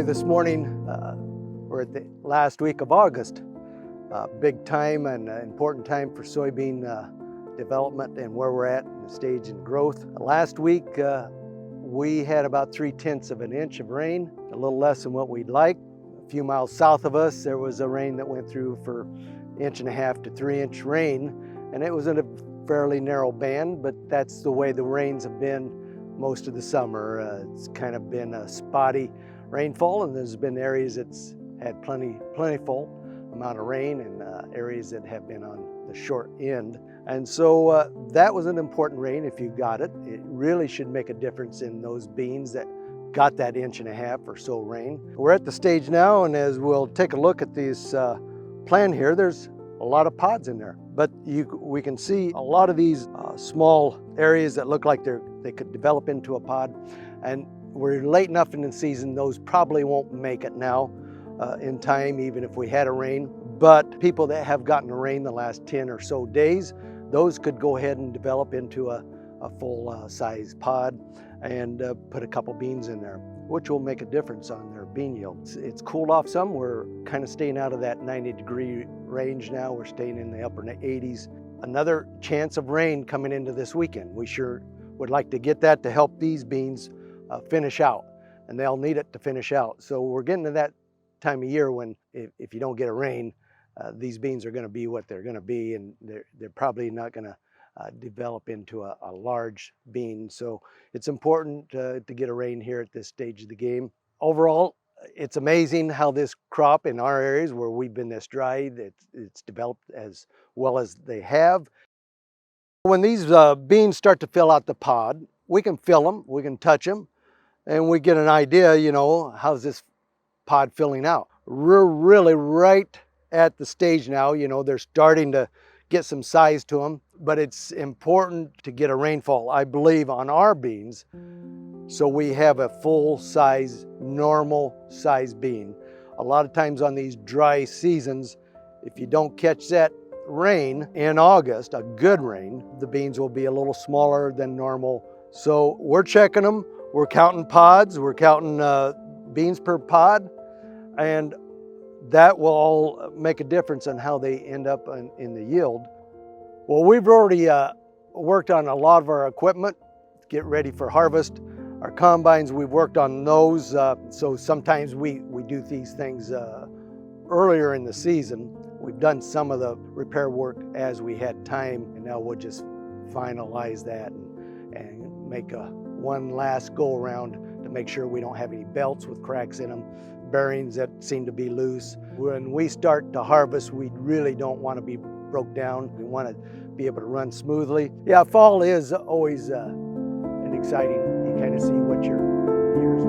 this morning. We're at the last week of August. Big time and important time for soybean development and where we're at in the stage in growth. Last week we had about 3/10 of an inch of rain, a little less than what we'd like. A few miles south of us there was a rain that went through for 1.5 to 3 inch rain, and it was in a fairly narrow band, but that's the way the rains have been most of the summer. It's kind of been a spotty rainfall, and there's been areas that's had plentiful amount of rain, and areas that have been on the short end. And so that was an important rain. If you got it, it really should make a difference in those beans that got that 1.5 or so rain. We're at the stage now, and as we'll take a look at this plan here, there's a lot of pods in there, but we can see a lot of these small areas that look like they could develop into a pod, and we're late enough in the season, those probably won't make it now in time, even if we had a rain. But people that have gotten a rain the last 10 or so days, those could go ahead and develop into a full size pod and put a couple beans in there, which will make a difference on their bean yield. It's cooled off some. We're kind of staying out of that 90-degree range now. We're staying in the upper 80s. Another chance of rain coming into this weekend. We sure would like to get that to help these beans finish out, and they'll need it to finish out. So we're getting to that time of year when if you don't get a rain, these beans are going to be what they're going to be, and they're probably not going to develop into a large bean. So it's important to get a rain here at this stage of the game. Overall, it's amazing how this crop in our areas where we've been this dry, it's developed as well as they have. When these beans start to fill out the pod, we can feel them, we can touch them, and we get an idea, you know, how's this pod filling out. We're really right at the stage now, you know, they're starting to get some size to them, but it's important to get a rainfall, I believe, on our beans so we have a full size, normal size bean. A lot of times on these dry seasons, if you don't catch that rain in August, a good rain, the beans will be a little smaller than normal. So we're checking them, we're counting pods, we're counting beans per pod, and that will all make a difference on how they end up in the yield. Well, we've already worked on a lot of our equipment to get ready for harvest. Our combines, we've worked on those, so sometimes we do these things earlier in the season. We've done some of the repair work as we had time, and now we'll just finalize that and make one last go around to make sure we don't have any belts with cracks in them, bearings that seem to be loose. When we start to harvest, we really don't want to be broke down. We want to be able to run smoothly. Yeah, fall is always an exciting, you kind of see what your year's